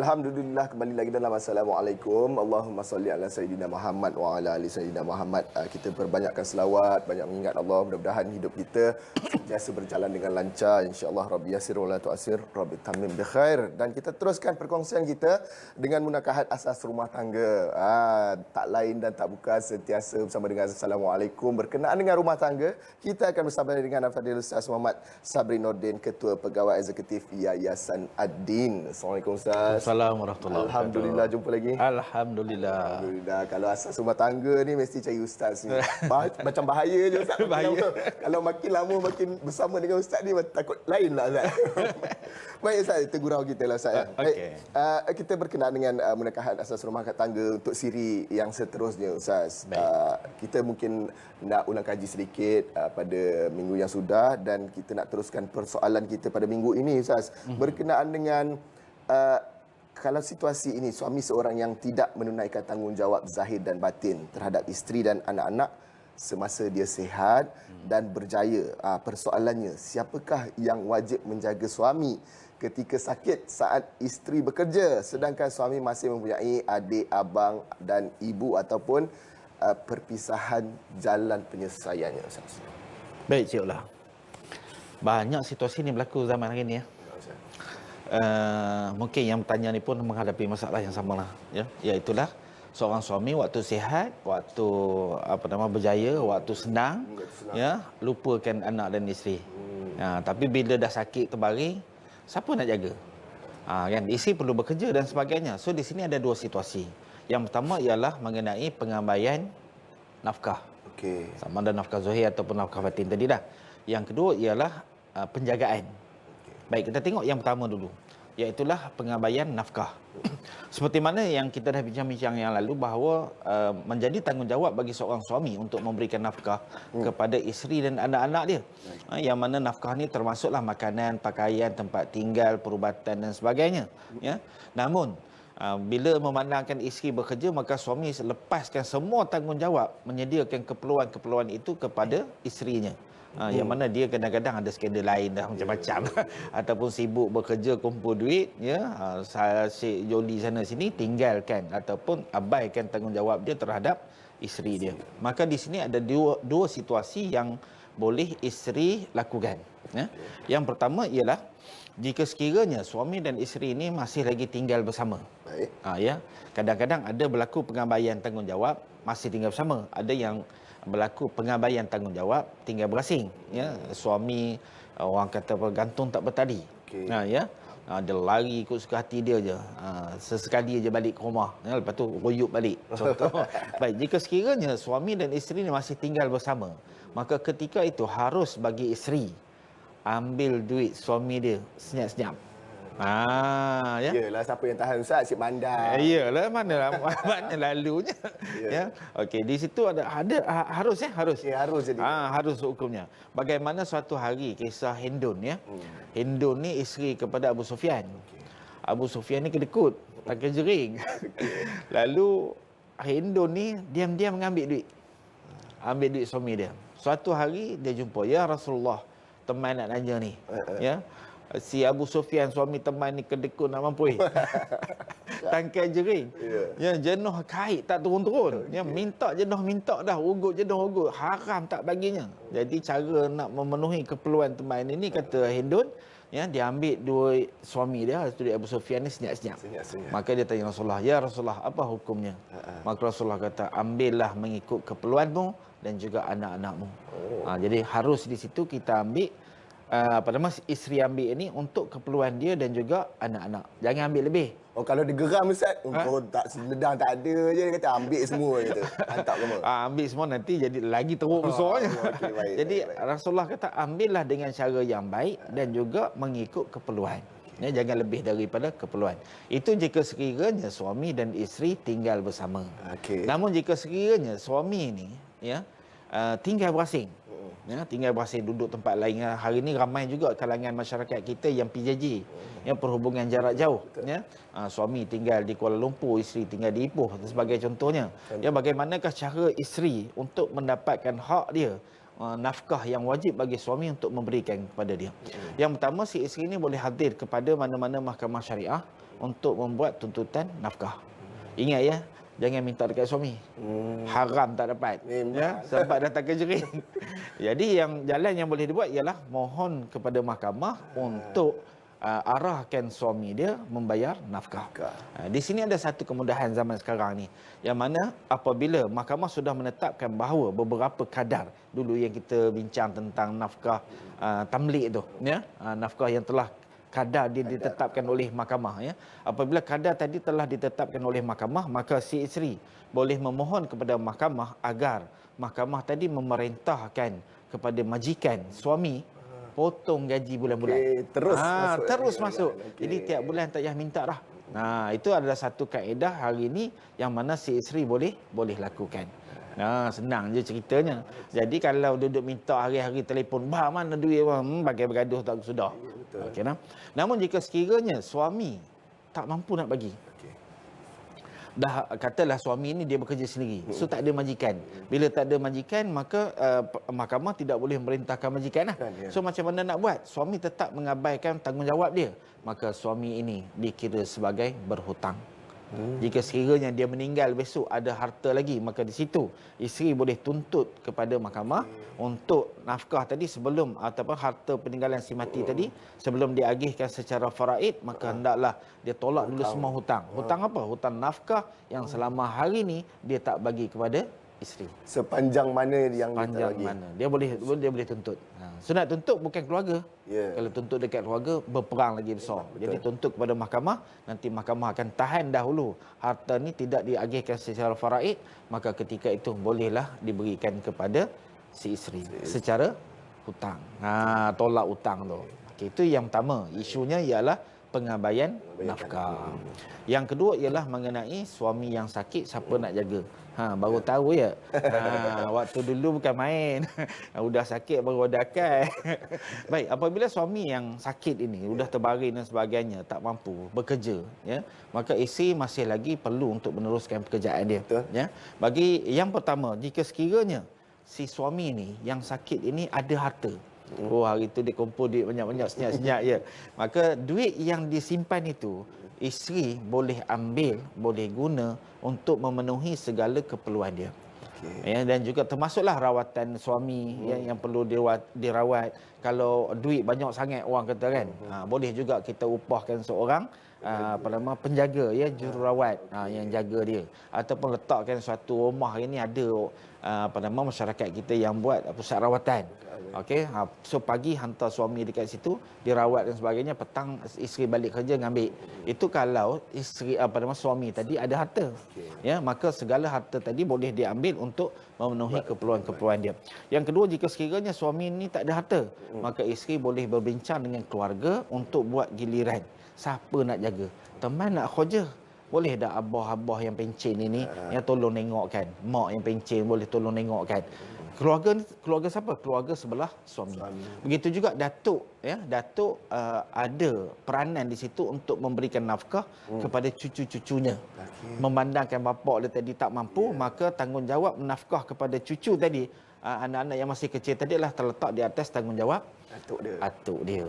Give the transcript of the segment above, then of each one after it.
Alhamdulillah, kembali lagi dalam Assalamualaikum. Allahumma salli ala Sayyidina Muhammad wa ala ali Sayyidina Muhammad. Kita perbanyakkan selawat, banyak mengingat Allah. Mudah-mudahan hidup kita sentiasa berjalan dengan lancar. InsyaAllah Rabbi yasir wa la tu'asir, Rabbi tamim bi khair. Dan kita teruskan perkongsian kita dengan munakahat asas rumah tangga. Tak lain dan tak bukan, sentiasa bersama dengan Assalamualaikum. Berkenaan dengan rumah tangga, kita akan bersama dengan Al-Fadhil Ustaz Muhammad Sabri Nordin, Ketua Pegawai Eksekutif Yayasan Ad-Din. Assalamualaikum Ustaz. Assalamualaikum warahmatullahi wabarakatuh. Alhamdulillah, jumpa lagi. Alhamdulillah. Alhamdulillah. Kalau asas rumah tangga ni mesti cari ustaz ni. Macam bahaya je ustaz. Bahaya. Kalau makin lama makin bersama dengan ustaz ni takut lain lah ustaz. Baik ustaz, itu gurau kita lah ustaz. Baik, kita berkenaan dengan munakahat asas rumah tangga untuk siri yang seterusnya ustaz. Kita mungkin nak ulang kaji sedikit pada minggu yang sudah, dan kita nak teruskan persoalan kita pada minggu ini ustaz. Berkenaan dengan kalau situasi ini suami seorang yang tidak menunaikan tanggungjawab zahir dan batin terhadap isteri dan anak-anak semasa dia sihat dan berjaya. Persoalannya, siapakah yang wajib menjaga suami ketika sakit saat isteri bekerja sedangkan suami masih mempunyai adik, abang dan ibu, ataupun perpisahan jalan penyelesaiannya Ustaz? Baik, Cik Ulah. Banyak situasi ni berlaku zaman hari ni ya. Mungkin yang bertanya ni pun menghadapi masalah yang sama lah ya. Iaitulah seorang suami waktu sihat, waktu berjaya, waktu senang ya, lupakan anak dan isteri. Tapi bila dah sakit terbaring, siapa nak jaga? Kan isteri perlu bekerja dan sebagainya. So di sini ada dua situasi. Yang pertama ialah mengenai pengabaian nafkah. Okey. Sama ada nafkah zahir ataupun nafkah batin tadi dah. Yang kedua ialah penjagaan. Baik, kita tengok yang pertama dulu, iaitulah pengabaian nafkah. Seperti mana yang kita dah bincang-bincang yang lalu, bahawa menjadi tanggungjawab bagi seorang suami untuk memberikan nafkah kepada isteri dan anak-anak dia. Yang mana nafkah ni termasuklah makanan, pakaian, tempat tinggal, perubatan dan sebagainya. Ya. Namun bila memandangkan isteri bekerja, maka suami lepaskan semua tanggungjawab menyediakan keperluan-keperluan itu kepada isterinya. Yang mana dia kadang-kadang ada skandal lain dah macam-macam ataupun sibuk bekerja kumpul duit ya, asyik joli sana sini, tinggalkan ataupun abaikan tanggungjawab dia terhadap isteri dia. Maka di sini ada dua situasi yang boleh isteri lakukan ya. Yang pertama ialah jika sekiranya suami dan isteri ini masih lagi tinggal bersama. Baik. Ya, kadang-kadang ada berlaku pengabaian tanggungjawab masih tinggal bersama, ada yang berlaku pengabaian tanggungjawab tinggal berasing ya. Suami orang kata bergantung tak bertali. Ya, dia lari ikut suka hati dia je. Sesekali aja balik ke rumah ya, lepas tu royuk balik contoh. Baik, jika sekiranya suami dan isteri ni masih tinggal bersama, maka ketika itu harus bagi isteri ambil duit suami dia senyap-senyap. Ya. Yalah, siapa yang tahan Ustaz, asyik mandang. Iyalah, mana lalunya. Ya. Okey, di situ ada harus ya, harus. Okay, harus jadi. Harus hukumnya. Bagaimana suatu hari kisah Hindun ya. Hindun ni isteri kepada Abu Sufyan. Abu Sufyan ni kedekut, pakai jering. Lalu Hindun ni diam-diam mengambil duit. Ambil duit suami dia. Suatu hari dia jumpa, "Ya Rasulullah, teman nak tanya ni." Ya. Si Abu Sufyan suami teman ni kedekut nak mampui. Tangkai jering. Ya, jenuh kait tak turun-turun. Ya, minta dah, ugut ugut. Haram tak baginya. Jadi cara nak memenuhi keperluan teman ini, kata Hindun, ya, dia ambil duit suami dia, duit Abu Sufyan ni senyap-senyap. Maka dia tanya Rasulullah, "Ya Rasulullah, apa hukumnya?" Maka Rasulullah kata, "Ambillah mengikut keperluanmu dan juga anak-anakmu." Jadi harus di situ kita ambil isteri ambil ini untuk keperluan dia dan juga anak-anak. Jangan ambil lebih. Kalau dia geram Ustaz, kau tak sedang tak ada je, dia kata ambil semua kata. Hantar semua. Ambil semua nanti jadi lagi teruk besarnya. Baik, jadi Rasulullah kata ambillah dengan cara yang baik dan juga mengikut keperluan. Ya, jangan lebih daripada keperluan. Itu jika sekiranya suami dan isteri tinggal bersama. Namun jika sekiranya suami ini ya tinggal berasing, ya, tinggal berasing duduk tempat lain. Hari ini ramai juga kalangan masyarakat kita yang PJJ, ya, perhubungan jarak jauh. Ya, suami tinggal di Kuala Lumpur, isteri tinggal di Ipoh sebagai contohnya. Ya, bagaimanakah cara isteri untuk mendapatkan hak dia, nafkah yang wajib bagi suami untuk memberikan kepada dia? Yang pertama, si isteri ini boleh hadir kepada mana-mana mahkamah syariah untuk membuat tuntutan nafkah. Ingat ya, jangan minta dekat suami. Haram tak dapat. Ya, sampai datang ke jering. Jadi jalan yang boleh dibuat ialah mohon kepada mahkamah untuk arahkan suami dia membayar nafkah. Di sini ada satu kemudahan zaman sekarang ni, yang mana apabila mahkamah sudah menetapkan bahawa beberapa kadar, dulu yang kita bincang tentang nafkah tamlik tu, ya, nafkah yang telah kadar dia ditetapkan oleh mahkamah, ya. Apabila kadar tadi telah ditetapkan oleh mahkamah, maka si isteri boleh memohon kepada mahkamah agar mahkamah tadi memerintahkan kepada majikan suami potong gaji bulan-bulan. Terus masuk. Jadi tiap bulan tak payah minta dah. Itu adalah satu kaedah hari ini yang mana si isteri boleh lakukan. Senang je ceritanya. Jadi kalau duduk minta hari-hari telefon, "Bah, mana duit bang?" Bagai bergaduh tak sudah. Okey, namun jika sekiranya suami tak mampu nak bagi, dah katalah suami ini dia bekerja sendiri, so tak ada majikan. Bila tak ada majikan, maka mahkamah tidak boleh merintahkan majikan lah. So macam mana nak buat? Suami tetap mengabaikan tanggungjawab dia, maka suami ini dikira sebagai berhutang. Jika sekiranya dia meninggal besok ada harta lagi, maka di situ isteri boleh tuntut kepada mahkamah untuk nafkah tadi sebelum ataupun harta peninggalan si mati tadi sebelum diagihkan secara faraid, maka hendaklah dia tolak dulu semua hutang. Hutang apa? Hutang nafkah yang selama hari ni dia tak bagi kepada isteri. Sepanjang mana yang sepanjang mana dia boleh tuntut. So nak tuntut bukan keluarga. Kalau tuntut dekat keluarga berperang lagi besar. Jadi tuntut kepada mahkamah, nanti mahkamah akan tahan dahulu harta ni tidak diagihkan secara faraid, maka ketika itu bolehlah diberikan kepada si isteri secara hutang. Tolak hutang tu. Itu yang pertama. Isunya ialah pengabaian nafkah. Yang kedua ialah mengenai suami yang sakit, siapa nak jaga. Baru tahu ya. Waktu dulu bukan main. Udah sakit baru ada akal. Baik, apabila suami yang sakit ini sudah terbaring dan sebagainya, tak mampu bekerja, ya, maka isteri masih lagi perlu untuk meneruskan pekerjaan dia. Ya. Bagi yang pertama, jika sekiranya si suami ini yang sakit ini ada harta. Hari itu dia kumpul duit banyak-banyak, senyap-senyap je. Maka duit yang disimpan itu, isteri boleh ambil, boleh guna untuk memenuhi segala keperluan dia. Ya, dan juga termasuklah rawatan suami yang perlu dirawat. Kalau duit banyak sangat orang kata kan, boleh juga kita upahkan seorang penjaga, ya, jururawat yang jaga dia, ataupun letakkan suatu rumah. Ini ada masyarakat kita yang buat pusat rawatan. Okey, so pagi hantar suami dekat situ, dirawat dan sebagainya, petang isteri balik kerja ngambil. Itu kalau isteri suami tadi ada harta. Ya, maka segala harta tadi boleh diambil untuk memenuhi keperluan-keperluan dia. Yang kedua, jika sekiranya suami ini tak ada harta, maka isteri boleh berbincang dengan keluarga untuk buat giliran. Siapa nak jaga? Teman nak kerja. Boleh tak abah-abah yang pencen ini yang tolong nengokkan? Mak yang pencen boleh tolong nengokkan. Keluarga siapa? Keluarga sebelah suami. Begitu juga datuk, ya. Datuk ada peranan di situ untuk memberikan nafkah kepada cucu-cucunya. Memandangkan bapak dia tadi tak mampu, maka tanggungjawab menafkah kepada cucu tadi, anak-anak yang masih kecil tadi lah terletak di atas tanggungjawab atuk dia.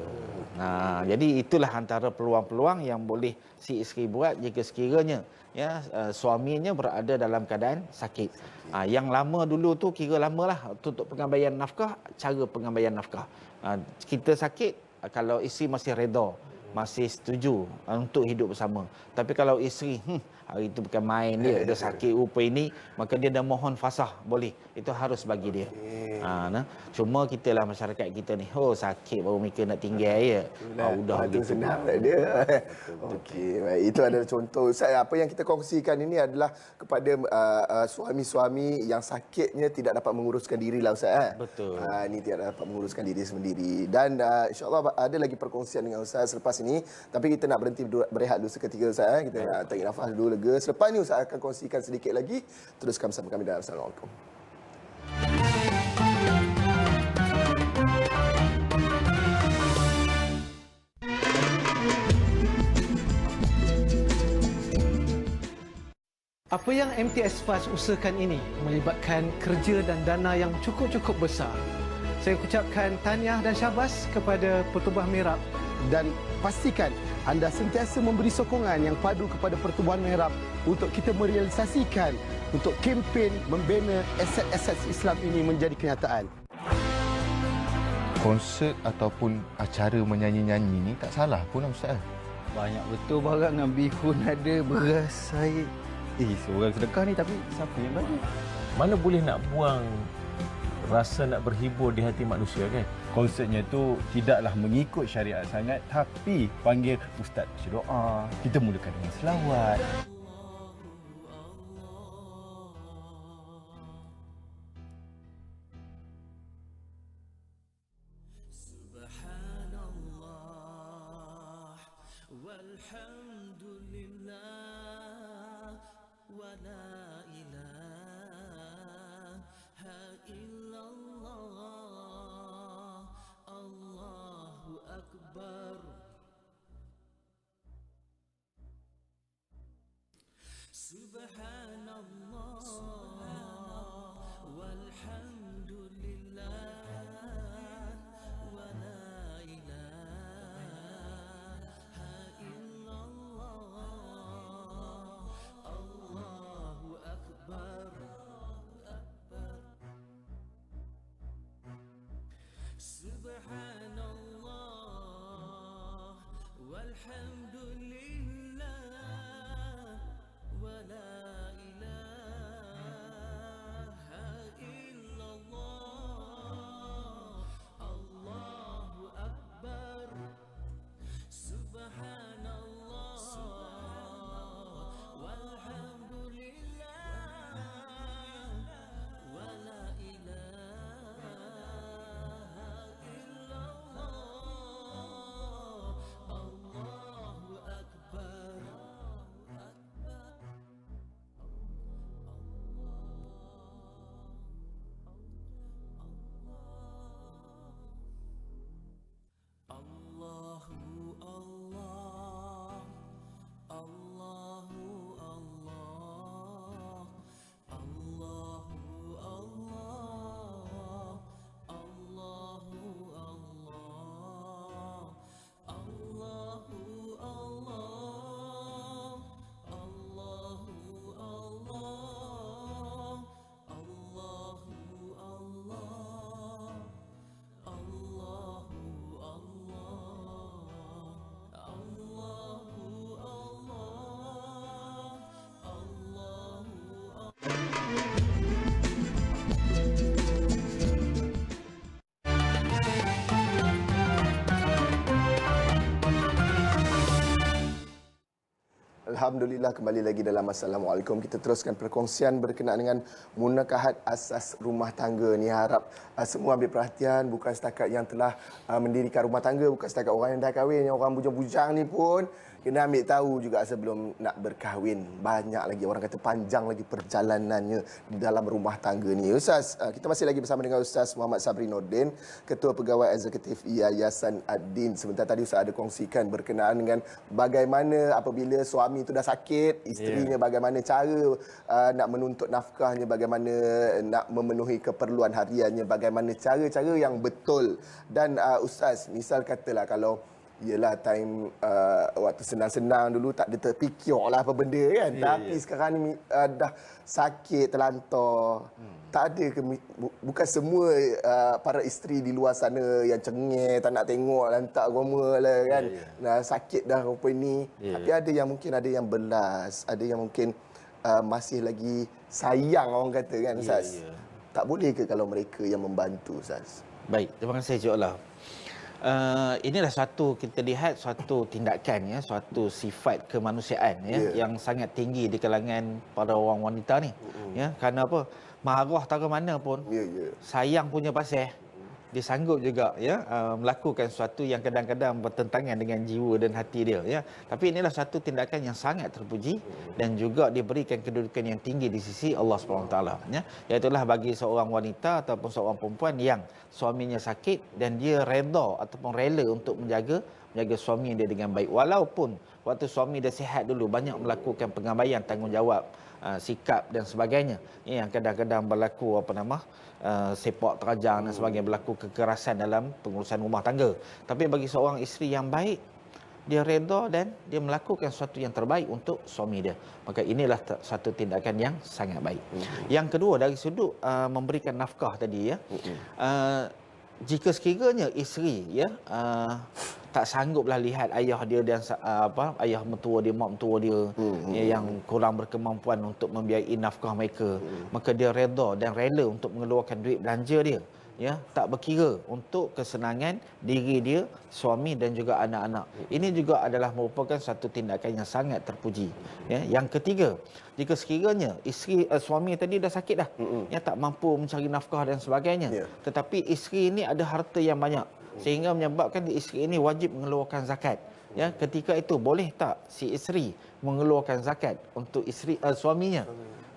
Jadi itulah antara peluang-peluang yang boleh si isteri buat jika sekiranya, ya, suaminya berada dalam keadaan sakit. Yang lama dulu tu kira lamalah untuk pengabaian nafkah, cara pengabaian nafkah. Kita sakit, kalau isteri masih reda, masih setuju untuk hidup bersama. Tapi kalau isteri hari itu bukan main dia sakit rupa ini, maka dia dah mohon fasah, boleh. Itu harus bagi dia. Cuma kita lah masyarakat kita ni, sakit baru mikir nak tinggal ya. Udah gitu senang dia. Okey, baik. Itu adalah contoh Ustaz. Apa yang kita kongsikan ini adalah kepada suami-suami yang sakitnya tidak dapat menguruskan diri lah Ustaz. Betul. Ini tidak dapat menguruskan diri sendiri. Dan insya-Allah ada lagi perkongsian dengan Ustaz selepas ini. Tapi kita nak berhenti berehat dulu seketika Ustaz. Kita nak tarik nafas dulu lega. Selepas ini Ustaz akan kongsikan sedikit lagi. Teruskan bersama kami dalam Assalamualaikum. Apa yang MTS Fast usahakan ini melibatkan kerja dan dana yang cukup-cukup besar. Saya ucapkan tahniah dan syabas kepada Pertubuhan Mirab dan pastikan anda sentiasa memberi sokongan yang padu kepada Pertubuhan Mihrab untuk kita merealisasikan untuk kempen membina aset-aset Islam ini menjadi kenyataan. Konsert ataupun acara menyanyi-nyanyi ni tak salah pun Ustaz. Banyak betul barang dengan bihun ada, beras, air. Seorang sedekah ni tapi siapa yang bagi? Mana boleh nak buang rasa nak berhibur di hati manusia kan? Konsepnya tu tidaklah mengikut syariat sangat, tapi panggil ustaz baca doa, kita mulakan dengan selawat. Alhamdulillah, kembali lagi dalam Assalamualaikum. Kita teruskan perkongsian berkenaan dengan munakahat asas rumah tangga ni. Harap semua ambil perhatian, bukan setakat yang telah mendirikan rumah tangga, bukan setakat orang yang dah kahwin, yang orang bujang-bujang ni pun kena ambil tahu juga sebelum nak berkahwin. Banyak lagi, orang kata panjang lagi perjalanannya di dalam rumah tangga ni. Ustaz, kita masih lagi bersama dengan Ustaz Muhammad Sabri Nordin, Ketua Pegawai Eksekutif Yayasan Ad-Din. Sebentar tadi Ustaz ada kongsikan berkenaan dengan bagaimana apabila suami itu dah sakit, isterinya bagaimana cara nak menuntut nafkahnya, bagaimana nak memenuhi keperluan hariannya, bagaimana cara-cara yang betul. Dan Ustaz, misal katalah kalau yelah time waktu senang-senang dulu tak ada terfikir lah apa benda kan. Tapi sekarang ni dah sakit, terlantar. Tak ada ke, bukan semua para isteri di luar sana yang cengeng, tak nak tengok lantak Roma lah kan. Nah, sakit dah rupa ni. Tapi ada yang mungkin ada yang belas, ada yang mungkin masih lagi sayang orang kata kan Ustaz. Tak boleh ke kalau mereka yang membantu Ustaz? Baik, terima kasih Cik Olah. Inilah suatu, kita lihat suatu tindakan ya, suatu sifat kemanusiaan ya, yang sangat tinggi di kalangan para orang wanita ni. Ya, kerana apa? Marah tara mana pun, sayang punya pasal, dia sanggup juga ya melakukan sesuatu yang kadang-kadang bertentangan dengan jiwa dan hati dia ya. Tapi inilah satu tindakan yang sangat terpuji dan juga diberikan kedudukan yang tinggi di sisi Allah SWT ya. Iaitulah bagi seorang wanita ataupun seorang perempuan yang suaminya sakit dan dia reda ataupun rela untuk menjaga suami dia dengan baik. Walaupun waktu suami dia sihat dulu banyak melakukan pengabaian tanggungjawab, sikap dan sebagainya ya, yang kadang-kadang berlaku sepak terjang dan sebagainya, berlaku kekerasan dalam pengurusan rumah tangga. Tapi bagi seorang isteri yang baik, dia redha dan dia melakukan sesuatu yang terbaik untuk suami dia. Maka inilah satu tindakan yang sangat baik. Yang kedua, dari sudut memberikan nafkah tadi, ya, jika sekiranya isteri, ya, tak sangguplah lihat ayah dia dan ayah mertua dia, mak mertua dia, ya, yang kurang berkemampuan untuk membiayai nafkah mereka, maka dia redha dan rela untuk mengeluarkan duit belanja dia, ya, tak berkira untuk kesenangan diri dia, suami dan juga anak-anak. Ini juga adalah merupakan satu tindakan yang sangat terpuji. Ya, yang ketiga, jika sekiranya suami tadi dah sakit dah, ya, tak mampu mencari nafkah dan sebagainya, tetapi isteri ini ada harta yang banyak sehingga menyebabkan isteri ini wajib mengeluarkan zakat. Ya, ketika itu boleh tak si isteri mengeluarkan zakat untuk suaminya?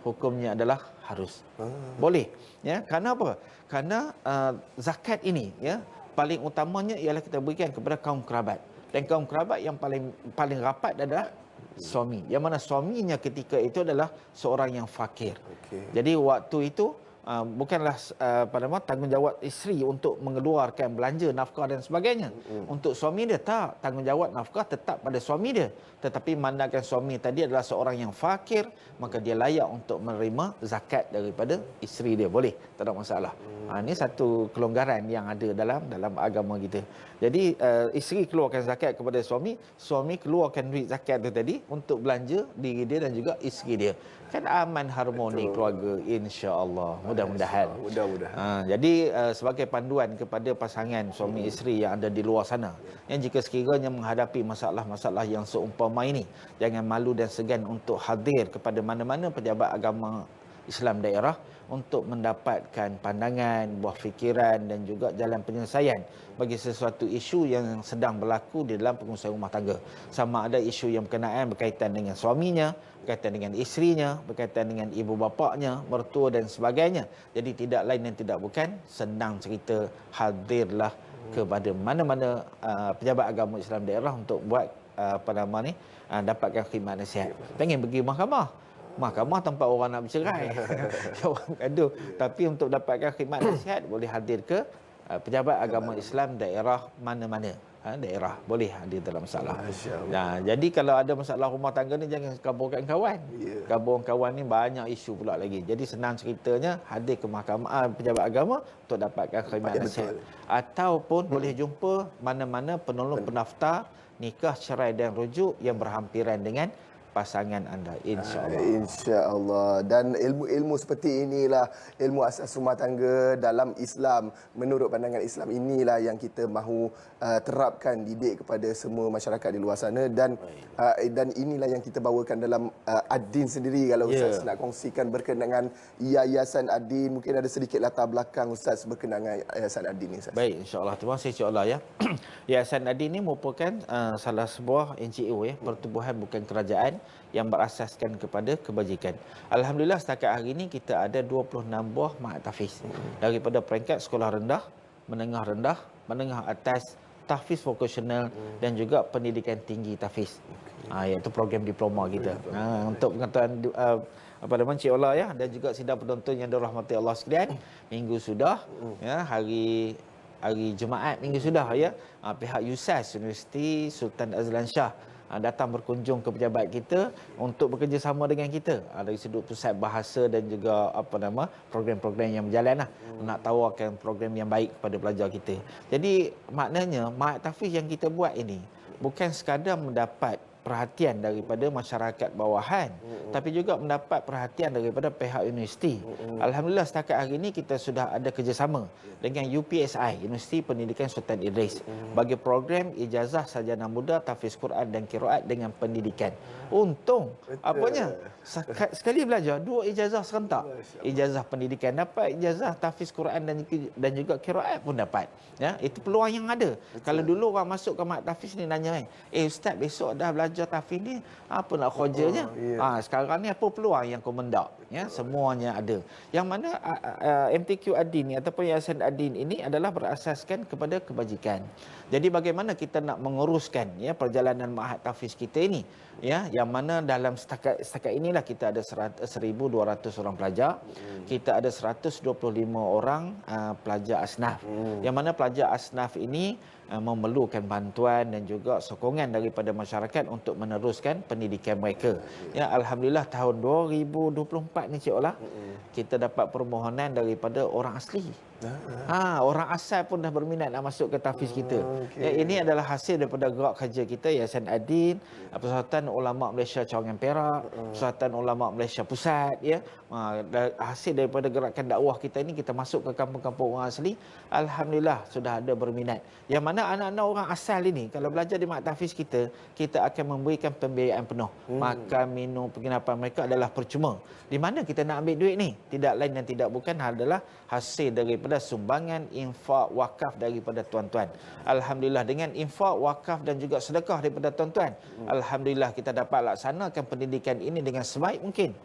Hukumnya adalah harus. Boleh. Ya, kerana apa? Kerana zakat ini, ya, paling utamanya ialah kita berikan kepada kaum kerabat. Dan kaum kerabat yang paling rapat adalah suami. Yang mana suaminya ketika itu adalah seorang yang fakir. Jadi waktu itu bukanlah tanggungjawab isteri untuk mengeluarkan belanja, nafkah dan sebagainya. Untuk suami dia tak, tanggungjawab nafkah tetap pada suami dia. Tetapi mandangkan suami tadi adalah seorang yang fakir, maka dia layak untuk menerima zakat daripada isteri dia. Boleh, tak ada masalah. Ini satu kelonggaran yang ada dalam agama kita. Jadi isteri keluarkan zakat kepada suami, suami keluarkan duit zakat itu tadi untuk belanja diri dia dan juga isteri dia. Kan aman, harmoni keluarga, insya-Allah. Mudah-mudahan. Jadi sebagai panduan kepada pasangan suami isteri yang ada di luar sana, yang jika sekiranya menghadapi masalah-masalah yang seumpama ini, jangan malu dan segan untuk hadir kepada mana-mana pejabat agama Islam daerah untuk mendapatkan pandangan, buah fikiran dan juga jalan penyelesaian bagi sesuatu isu yang sedang berlaku di dalam pengurusan rumah tangga. Sama ada isu yang berkaitan dengan suaminya, berkaitan dengan isterinya, berkaitan dengan ibu bapaknya, mertua dan sebagainya. Jadi tidak lain dan tidak bukan, senang cerita, hadirlah kepada mana-mana pejabat agama Islam daerah untuk buat dapatkan khidmat nasihat. Pengen pergi mahkamah tempat orang nak bercerai, orang gaduh. Tapi untuk dapatkan khidmat nasihat, boleh hadir ke pejabat agama Islam daerah mana-mana. Daerah boleh hadir dalam masalah. Nah, jadi kalau ada masalah rumah tangga ni, jangan kaburkan kawan. Kaburkan kawan ni banyak isu pula lagi. Jadi senang ceritanya, hadir ke mahkamah pejabat agama untuk dapatkan khidmat nasihat. Ataupun boleh jumpa mana-mana penolong pendaftar nikah, cerai dan rujuk yang berhampiran dengan pasangan anda, insya-Allah. Insya-Allah. Dan ilmu-ilmu seperti inilah, ilmu asas rumah tangga dalam Islam, menurut pandangan Islam, inilah yang kita mahu terapkan, didik kepada semua masyarakat di luar sana. Dan inilah yang kita bawakan dalam Ad-Din sendiri. Kalau Ustaz nak kongsikan berkenaan Yayasan Ad-Din, mungkin ada sedikit latar belakang Ustaz berkenaan Yayasan Ad-Din ni, Ustaz. Baik, insya-Allah. Terima kasih, insya-Allah, ya. Yayasan Ad-Din ini merupakan salah sebuah NGO, ya, pertubuhan bukan kerajaan, yang berasaskan kepada kebajikan. Alhamdulillah setakat hari ini kita ada 26 buah ma'had tahfiz. Daripada peringkat sekolah rendah, menengah atas, tahfiz vokasional dan juga pendidikan tinggi tahfiz. Iaitu program diploma kita. Untuk pengetahuan Cik Ola, ya, dan juga sidang penonton yang dirahmati Allah sekalian, minggu sudah, ya, hari Jumaat minggu sudah, ya, pihak USAS, Universiti Sultan Azlan Shah, datang berkunjung ke pejabat kita untuk bekerjasama dengan kita dari sudut pusat bahasa dan juga program-program yang berjalan nak tawarkan program yang baik kepada pelajar kita. Jadi maknanya ma'had tahfiz yang kita buat ini bukan sekadar mendapat perhatian daripada masyarakat bawahan, tapi juga mendapat perhatian daripada pihak universiti. Alhamdulillah setakat hari ini kita sudah ada kerjasama dengan UPSI, Universiti Pendidikan Sultan Idris, bagi program ijazah sarjana muda tahfiz Quran dan qiraat dengan pendidikan. Untung sekali belajar 2 ijazah serentak. Ijazah pendidikan dapat, ijazah tahfiz Quran dan juga qiraat pun dapat. Ya, itu peluang yang ada. Kalau dulu orang masuk ke ma'had tahfiz ni nanya, ustaz besok dah belajar tahfiz ni, apa nak kerjanya? Sekarang ni apa peluang yang kau mendak? Ya, semuanya ada. Yang mana MTQ Ad-Din ni ataupun Yayasan Ad-Din ini adalah berasaskan kepada kebajikan. Jadi bagaimana kita nak menguruskan, ya, perjalanan ma'had tahfiz kita ini, ya, yang yang mana dalam setakat inilah kita ada 1,200 orang pelajar. Kita ada 125 orang pelajar asnaf. Yang mana pelajar asnaf ini memerlukan bantuan dan juga sokongan daripada masyarakat untuk meneruskan pendidikan mereka. Ya, alhamdulillah tahun 2024 ni Cik Ola, kita dapat permohonan daripada orang asli. Orang asal pun dah berminat nak masuk ke tahfiz kita. Ya, ini adalah hasil daripada gerak kerja kita, Yayasan Ad-Din, Persatuan Ulama Malaysia Cawangan Perak, Persatuan Ulama Malaysia Pusat, ya. Hasil daripada gerakan dakwah kita ini, kita masuk ke kampung-kampung orang asli. Alhamdulillah sudah ada berminat. Yang mana anak-anak orang asal ini kalau belajar di mak tahfiz kita, kita akan memberikan pembiayaan penuh. Makan, minum, penginapan mereka adalah percuma. Di mana kita nak ambil duit ni? Tidak lain dan tidak bukan adalah hasil daripada sumbangan infak wakaf daripada tuan-tuan. Alhamdulillah dengan infak wakaf dan juga sedekah daripada tuan-tuan, alhamdulillah kita dapat laksanakan pendidikan ini dengan sebaik mungkin.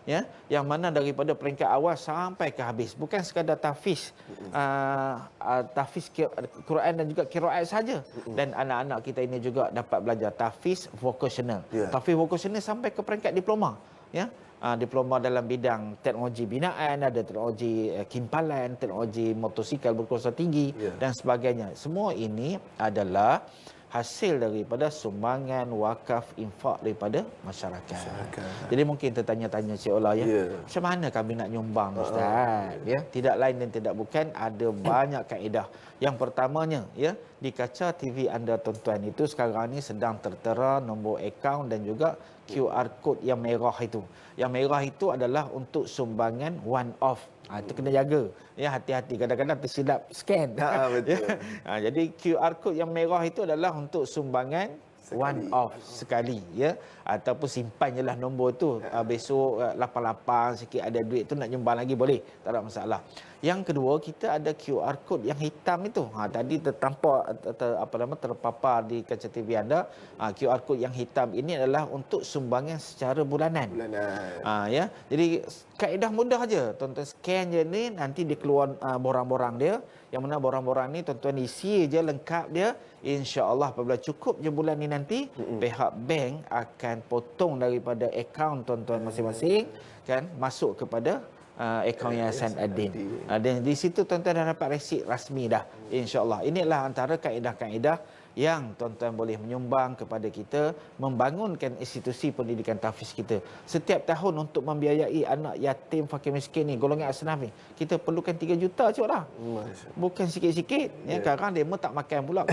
Ya, yang mana daripada peringkat awal sampai ke habis, bukan sekadar tahfiz tahfiz Quran dan juga qiraat saja, dan anak-anak kita ini juga dapat belajar tahfiz vocational. Tahfiz vocational sampai ke peringkat diploma, ya. Diploma dalam bidang teknologi binaan, ada teknologi kimpalan, teknologi motosikal berkuasa tinggi dan sebagainya. Semua ini adalah hasil daripada sumbangan wakaf infak daripada masyarakat. Jadi mungkin tertanya-tanya Cik Ola, ya. Macam mana kami nak nyumbang, Ustaz? Ya, tidak lain dan tidak bukan ada banyak kaedah. Yang pertamanya, ya, di kaca TV anda tuan-tuan itu sekarang ni sedang tertera nombor akaun dan juga QR code yang merah itu. Yang merah itu adalah untuk sumbangan one off. Itu kena jaga. Ya, hati-hati, kadang-kadang tersilap scan. Betul. Jadi QR code yang merah itu adalah untuk sumbangan one off sekali, ya, ataupun simpan je lah nombor tu. Besok 88 sikit ada duit tu nak nyumbang lagi boleh, tak ada masalah. Yang kedua, kita ada QR code yang hitam itu. Tadi tertampak terpapar di kaca TV anda. QR code yang hitam ini adalah untuk sumbangan secara bulanan. Ya. Jadi kaedah mudah aja. Tuan-tuan scan je ni, nanti dia keluar borang-borang dia. Yang mana borang-borang ni tuan-tuan isi je lengkap dia. InsyaAllah apabila cukup je bulan ni nanti, pihak bank akan potong daripada akaun tuan-tuan masing-masing, kan, masuk kepada akaun Yayasan Ad-Din. Dan di situ tuan-tuan dah dapat resit rasmi dah, insya-Allah. Inilah antara kaedah-kaedah yang tuan-tuan boleh menyumbang kepada kita, membangunkan institusi pendidikan tahfiz kita. Setiap tahun untuk membiayai anak yatim fakir miskin ni, golongan asnaf ni, kita perlukan 3 juta cik lah. Bukan sikit-sikit. Ya, sekarang dia tak makan pula.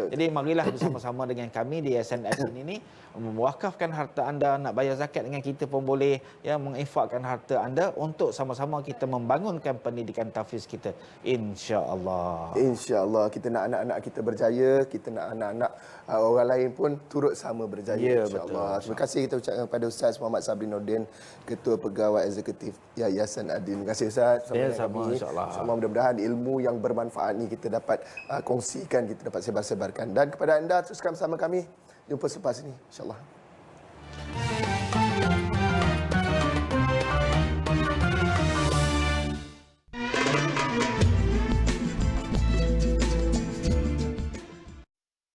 Jadi marilah bersama-sama dengan kami di Yayasan Ad-Din ini mewakafkan harta anda, nak bayar zakat dengan kita pun boleh, ya, menginfakkan harta anda untuk sama-sama kita membangunkan pendidikan tahfiz kita, insya-Allah. Insya-Allah kita nak anak-anak kita berjaya, kita nak anak-anak orang lain pun turut sama berjaya, insya-Allah. Terima kasih kita ucapkan kepada Ustaz Muhammad Sabri Nordin, Ketua Pegawai Eksekutif Yayasan Ad-Din. Terima kasih Ustaz. Sama insya-Allah. Semua mudah-mudahan ilmu yang bermanfaat ni kita dapat kongsikan, kita dapat sebar-sebarkan. Dan kepada anda teruskan bersama kami. Jumpa selepas ini, insya-Allah.